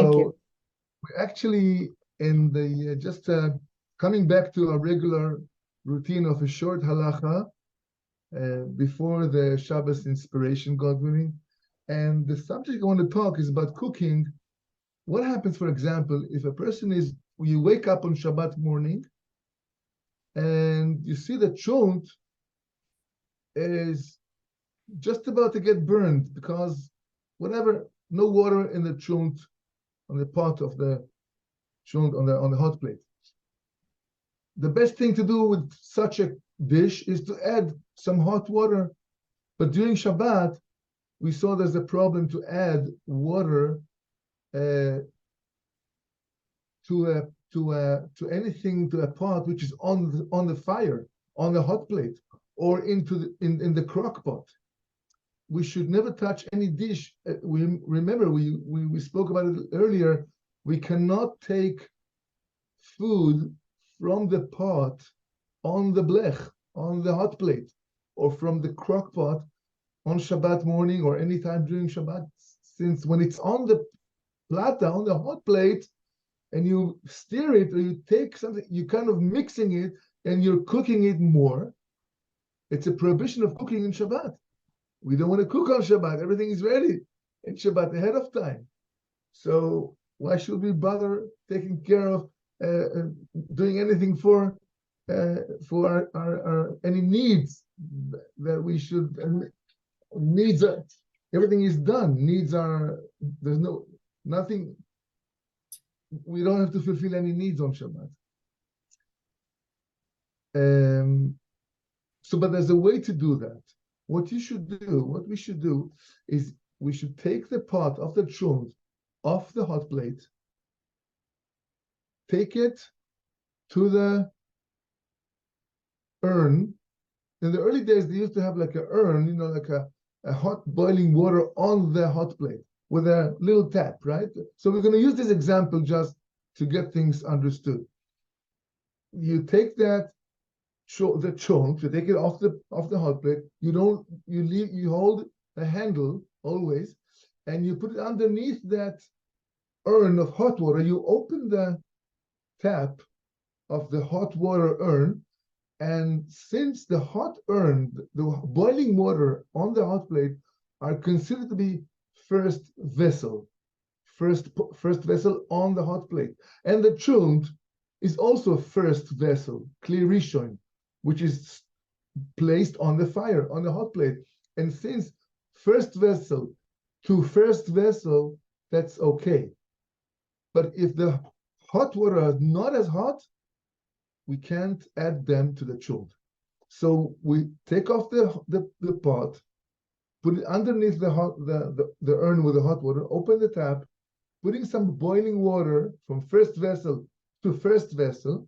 Thank you. We're actually in the just coming back to our regular routine of a short halacha before the Shabbos inspiration, God willing. And the subject I want to talk is about cooking. What happens, for example, if a person you wake up on Shabbat morning and you see the chunt is just about to get burned because whatever, no water in the chunt, on the pot of the chunt, on the hot plate. The best thing to do with such a dish is to add some hot water. But during Shabbat, we saw there's a problem to add water to anything, to a pot which is on the fire, on the hot plate, or into in the crock pot. We should never touch any dish. We spoke about it earlier. We cannot take food from the pot on the blech, on the hot plate, or from the crock pot on Shabbat morning or any time during Shabbat, since when it's on the plata, on the hot plate, and you stir it or you take something, you're kind of mixing it and you're cooking it more. It's a prohibition of cooking in Shabbat. We don't want to cook on Shabbat. Everything is ready in Shabbat ahead of time. So why should we bother taking care of doing anything for our any needs that we should needs are, everything is done. Needs are, there's nothing, we don't have to fulfill any needs on Shabbat. But there's a way to do that. What we should do is we should take the pot of the chunt off the hot plate, take it to the urn. In the early days, they used to have like an urn, like a hot boiling water on the hot plate with a little tap, right? So we're going to use this example just to get things understood. You take the chunt, you take it off the hot plate. You hold a handle always, and you put it underneath that urn of hot water. You open the tap of the hot water urn, and since the hot urn, the boiling water on the hot plate are considered to be first vessel on the hot plate, and the chunt is also first vessel, kli rishon, which is placed on the fire, on the hot plate. And since first vessel to first vessel, that's okay. But if the hot water is not as hot, we can't add them to the chunt. So we take off the pot, put it underneath the urn with the hot water, open the tap, putting some boiling water from first vessel to first vessel,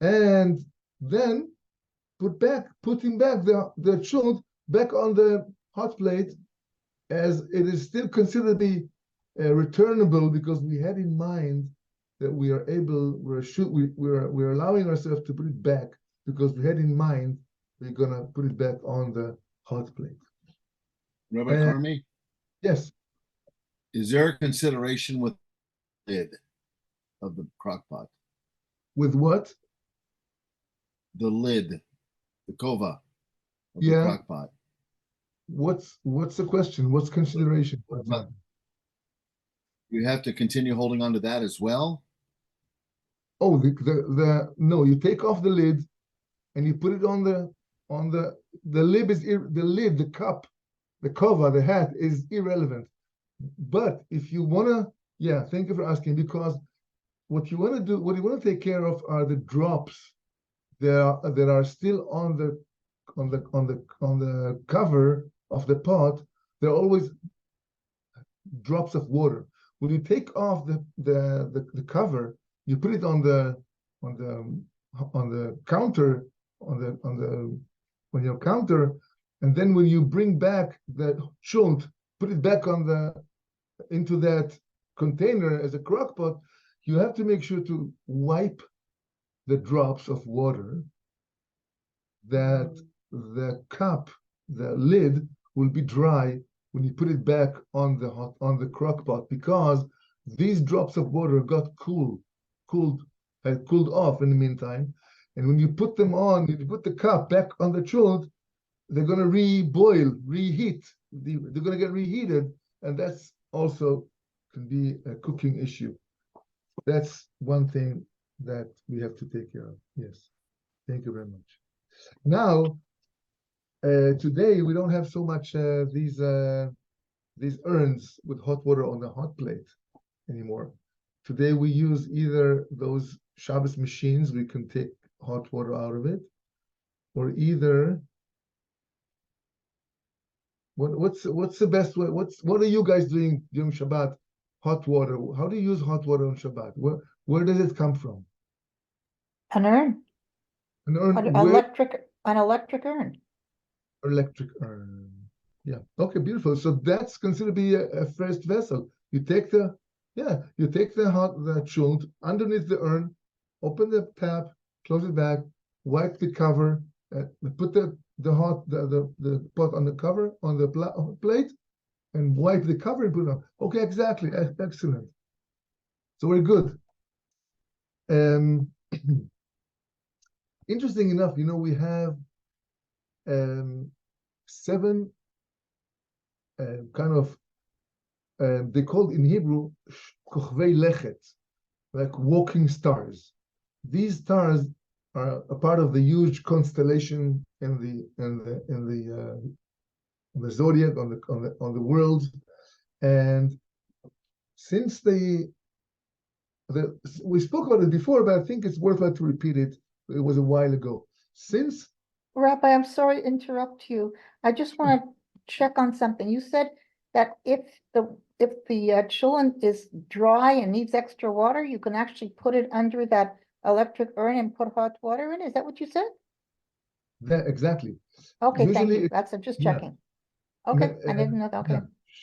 and then putting back the chunt back on the hot plate, as it is still considered to be returnable, because we had in mind that we're allowing ourselves to put it back because we had in mind we're gonna put it back on the hot plate. Rabbi Carmi? Yes. Is there a consideration with the lid of the crock pot? With what? The lid, the kova of the crock pot. What's the question? What's consideration? You have to continue holding on to that as well? Oh, no, you take off the lid and you put it on the lid is the cup, the cover, the hat is irrelevant. But if you wanna, thank you for asking, because what you want to take care of are the drops that are still on the cover of the pot. There are always drops of water. When you take off the cover, you put it on the counter, on your counter, and then when you bring back that chunt, put it back into that container as a crock pot, you have to make sure to wipe the drops of water, that the cup, the lid, will be dry when you put it back on the crock pot, because these drops of water got had cooled off in the meantime. And when you put them on, you put the cup back on the chult, they're going to reheat. They're going to get reheated, and that's also can be a cooking issue. That's one thing that we have to take care of. Yes, thank you very much. Now, today we don't have so much these urns with hot water on the hot plate anymore. Today we use either those Shabbos machines, we can take hot water out of it, or either what's the best way? What are you guys doing during Shabbat? Hot water. How do you use hot water on Shabbat? Where does it come from? An urn. An urn. An electric urn. Electric urn. Yeah. Okay. Beautiful. So that's considered to be a first vessel. You take the chult underneath the urn, open the tap, close it back, wipe the cover, put the pot on the cover on the plate, and wipe the cover and put it on. Okay, exactly. Excellent. So we're good. Interesting enough, we have 7 kind of they called in Hebrew kochvei lechet, like walking stars. These stars are a part of the huge constellation in the zodiac on the world, and since we spoke about it before, but I think it's worthwhile to repeat it. It was a while ago. Since Rabbi, I'm sorry to interrupt you. I just want to check on something. You said that if the cholent is dry and needs extra water, you can actually put it under that electric urn and put hot water in. Is that what you said? Exactly. Okay, thank you. That's just checking. Okay, I didn't know. Okay.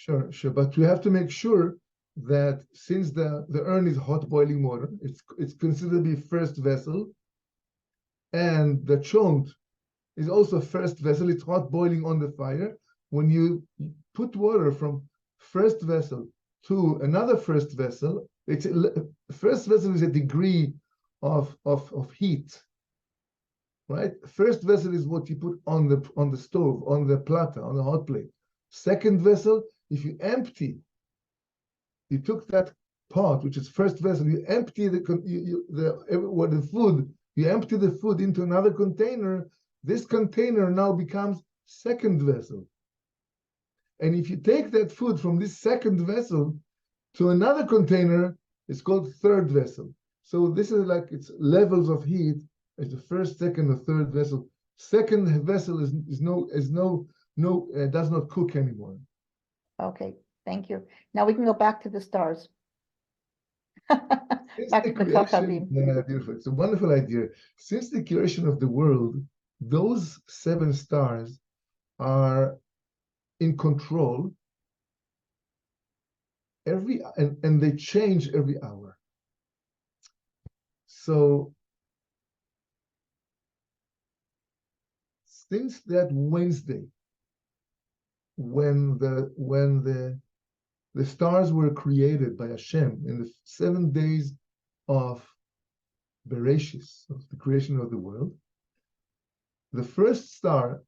Yeah, sure. But you have to make sure that since the urn is hot boiling water, it's considered to be first vessel, and the chont is also first vessel. It's hot boiling on the fire. When you put water from first vessel to another first vessel, first vessel is a degree of heat, right? First vessel is what you put on the stove, on the plata, on the hot plate. Second vessel, if you took that pot, which is first vessel, you empty the food. You empty the food into another container. This container now becomes second vessel. And if you take that food from this second vessel to another container, it's called third vessel. So this is like it's levels of heat. It's the first, second, or third vessel. Second vessel does not cook anymore. Okay, thank you. Now we can go back to the stars. Back to the Kochavim. Yeah, beautiful. It's a wonderful idea. Since the creation of the world, those 7 stars are in control and they change every hour. So since that Wednesday, when the stars were created by Hashem in the 7 days of Bereshis, of the creation of the world, the first star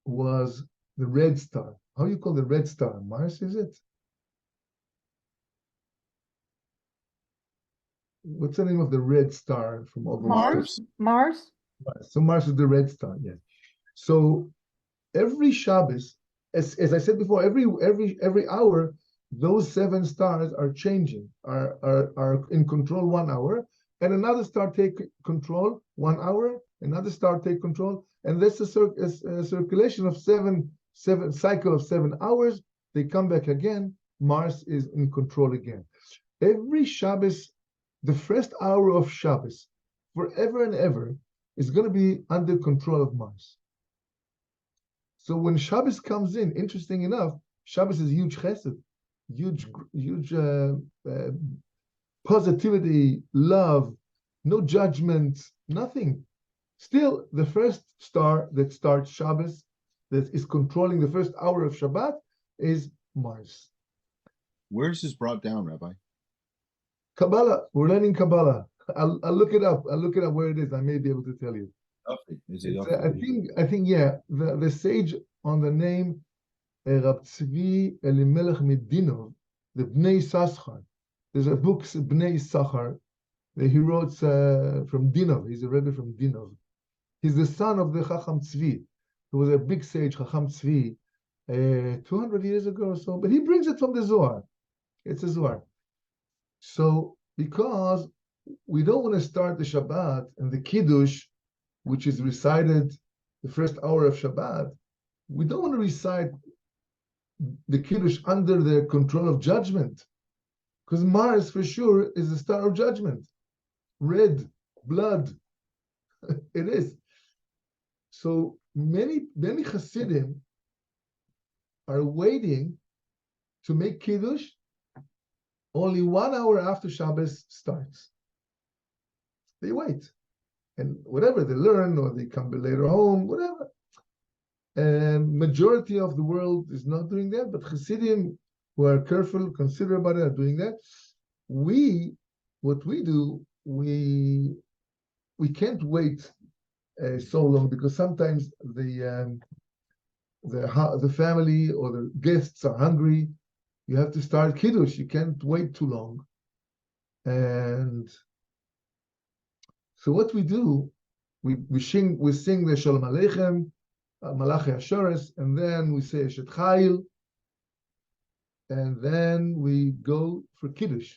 was the red star. How do you call the red star? Mars, is it? What's the name of the red star from all the Mars? Mars? So Mars is the red star, yes. So every Shabbos, as I said before, every hour, those 7 stars are changing, are in control 1 hour, and another star take control 1 hour, another star take control, and that's a circulation of 7 cycle of 7 hours. They come back again. Mars is in control again. Every Shabbos, the first hour of Shabbos, forever and ever, is going to be under control of Mars. So when Shabbos comes in, interesting enough, Shabbos is huge chesed, huge positivity, love, no judgment, nothing. Still, the first star that starts Shabbos, that is controlling the first hour of Shabbat, is Mars. Where's this brought down, Rabbi? Kabbalah. We're learning Kabbalah. I'll look it up. I'll look it up where it is. I may be able to tell you. Is it I think yeah. The sage on the name Rab Tzvi Elimelech Medinov, the Bnei Saschar. There's a book Bnei Sachar that he wrote from Dinov. He's a Rebbe from Dinov. He's the son of the Chacham Tzvi, who was a big sage, Chacham Tzvi, 200 years ago or so. But he brings it from the Zohar. It's a Zohar. So because we don't want to start the Shabbat and the Kiddush, which is recited the first hour of Shabbat, we don't want to recite the Kiddush under the control of judgment, because Mars for sure is the star of judgment. Red, blood, it is. So many Hasidim are waiting to make Kiddush only 1 hour after Shabbos starts. They wait. And whatever they learn, or they come later home, whatever. And majority of the world is not doing that, but Hasidim who are careful, considerate about it, are doing that. What we do, we can't wait so long, because sometimes the family or the guests are hungry. You have to start Kiddush. You can't wait too long. And so what we do, we sing the Shalom Aleichem, Malachi Asheres, and then we say Eshet Chayil, and then we go for Kiddush.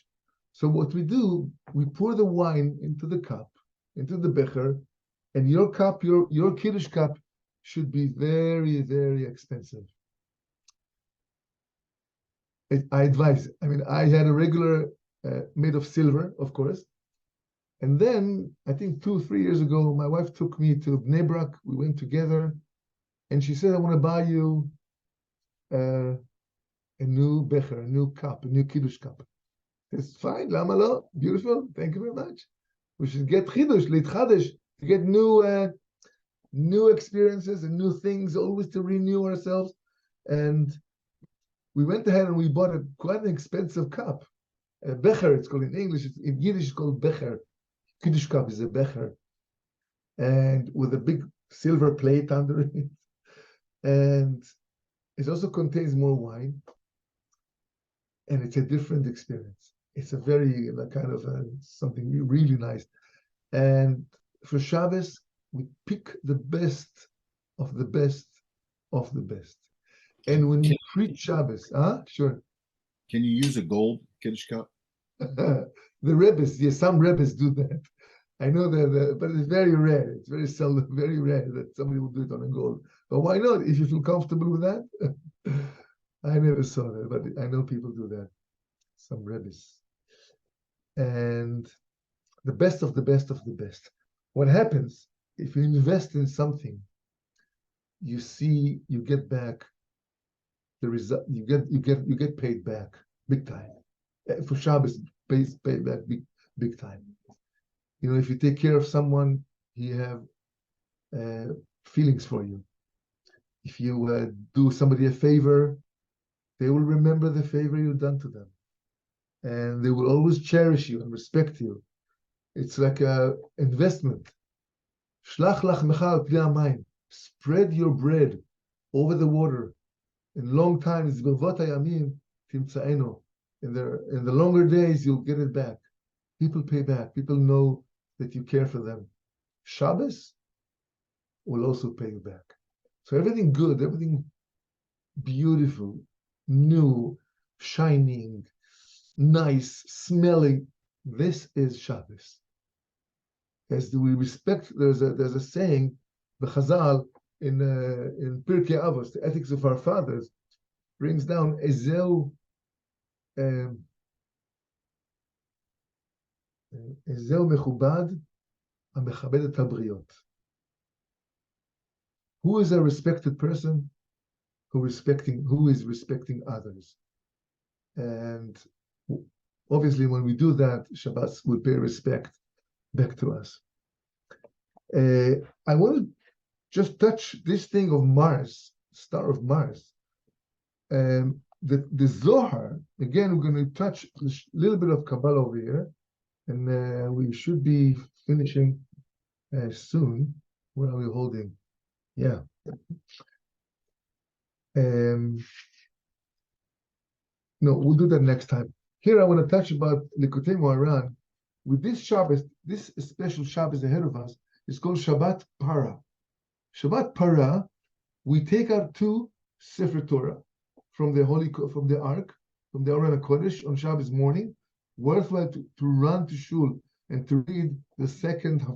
So what we do, we pour the wine into the cup, into the becher, and your cup, your Kiddush cup, should be very, very expensive. I advise. I mean, I had a regular made of silver, of course. And then, I think 2-3 years ago, my wife took me to Bnei Brak. We went together, and she said, I want to buy you a new becher, a new cup, a new Kiddush cup. It's fine, lama lo, beautiful, thank you very much. We should get Kiddush, litchadesh, to get new experiences and new things, always to renew ourselves. And we went ahead and we bought quite an expensive cup. A becher, it's called in English. In Yiddish, it's called becher. Kiddush cup is a becher. And with a big silver plate under it. And it also contains more wine. And it's a different experience. It's a very kind of something really nice. And for Shabbos, we pick the best of the best of the best. And when you preach Shabbos, sure. Can you use a gold Kiddush cup? The Rebbes, yes, some Rebbes do that. I know that, but it's very rare. It's very seldom, very rare that somebody will do it on a gold. But why not? If you feel comfortable with that. I never saw that, but I know people do that. Some Rebbes. And the best of the best of the best. What happens if you invest in something? You get back the result. You get paid back big time. For Shabbos, pay back big time. You know, if you take care of someone, he have feelings for you. If you do somebody a favor, they will remember the favor you've done to them, and they will always cherish you and respect you. It's like a investment. Shlach lachmecha al pnei hamayim. Spread your bread over the water. In long times, b'rvot hayamim timtzaenu. In the longer days, you'll get it back. People pay back. People know that you care for them. Shabbos will also pay you back. So everything good, everything beautiful, new, shining, nice, smelling. This is Shabbos. As do we respect? There's a saying, the Chazal in Pirkei Avos, the Ethics of Our Fathers, brings down Ezeu mechubad amechabed et habriot. Who is a respected person? Who is respecting others? And obviously, when we do that, Shabbos will pay respect back to us. I want to just touch this thing of Mars, star of Mars. the Zohar, again, we're going to touch a little bit of Kabbalah over here, and we should be finishing soon. Where are we holding? Yeah. No, we'll do that next time. Here I want to touch about Likutei Moharan. With this Shabbos, this special Shabbos ahead of us is called Shabbat Para. Shabbat Para, we take out 2 Sefer Torah from the Ark, from the Aron HaKodesh on Shabbos morning. Worthwhile to run to shul and to read the second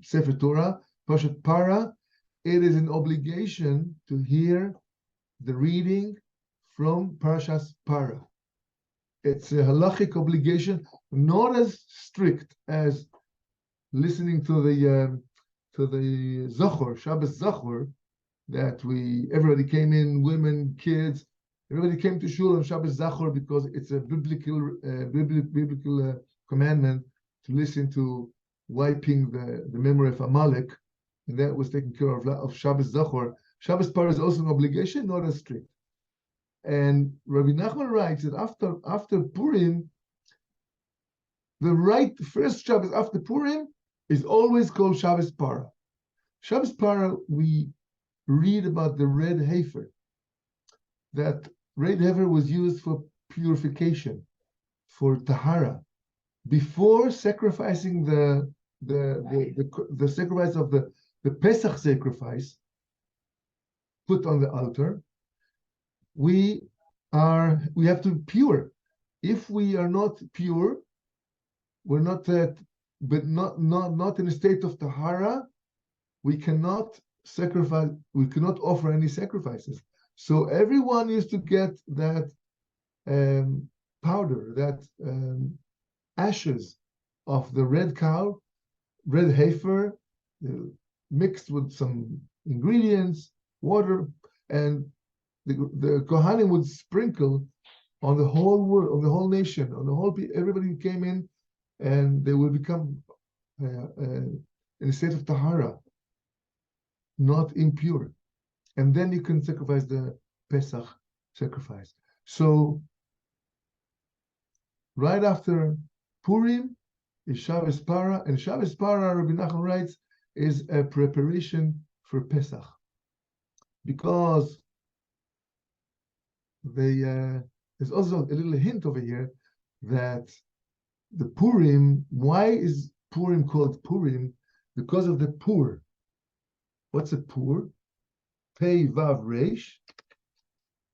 Sefer Torah, Pashat Para. It is an obligation to hear the reading from Parashas Para. It's a halachic obligation, not as strict as listening to the Zachor, Shabbos Zachor, that everybody came in, women, kids, everybody came to shul on Shabbos Zachor because it's a biblical commandment to listen to wiping the memory of Amalek, and that was taken care of Shabbos Zachor. Shabbos Parah is also an obligation, not as strict. And Rabbi Nachal writes that after Purim, the first Shabbos after Purim is always called Shabbos Parah. Shabbos Parah, we read about the red heifer. That red heifer was used for purification, for tahara, before sacrificing the sacrifice of the Pesach sacrifice put on the altar. We have to be pure. If we are not pure, we're not in a state of tahara, we cannot sacrifice, we cannot offer any sacrifices. So everyone used to get that powder, that ashes of the red cow, red heifer, mixed with some ingredients, water, and the Kohanim would sprinkle on the whole world, on the whole nation, on the whole people, everybody who came in, and they will become in a state of tahara, not impure. And then you can sacrifice the Pesach sacrifice. So right after Purim is Shabbos Para, and Shabbos Para, Rabbi Nachal writes, is a preparation for Pesach. Because there's also a little hint over here that the Purim, why is Purim called Purim? Because of the Pur. What's a Pur? Pei Vav Reish.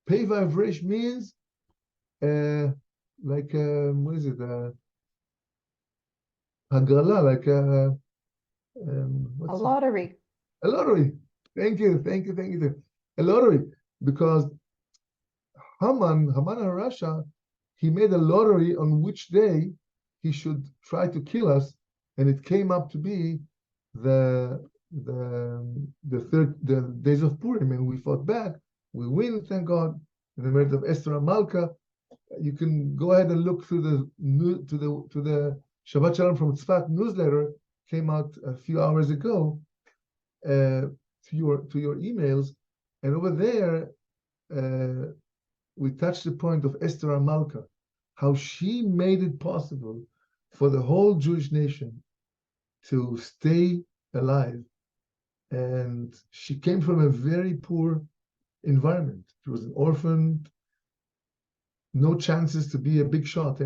Pei Vav Reish means what is it? Hagrala, like A lottery. A lottery. Thank you. A lottery, because Haman HaRasha, he made a lottery on which day he should try to kill us, and it came up to be the days of Purim, and we fought back. We win, thank God. In the merit of Esther Amalka, you can go ahead and look through the Shabbat Shalom from Tzfat newsletter, came out a few hours ago, to your emails, and over there we touched the point of Esther Amalka, how she made it possible for the whole Jewish nation to stay alive. And she came from a very poor environment. She was an orphan, no chances to be a big shot.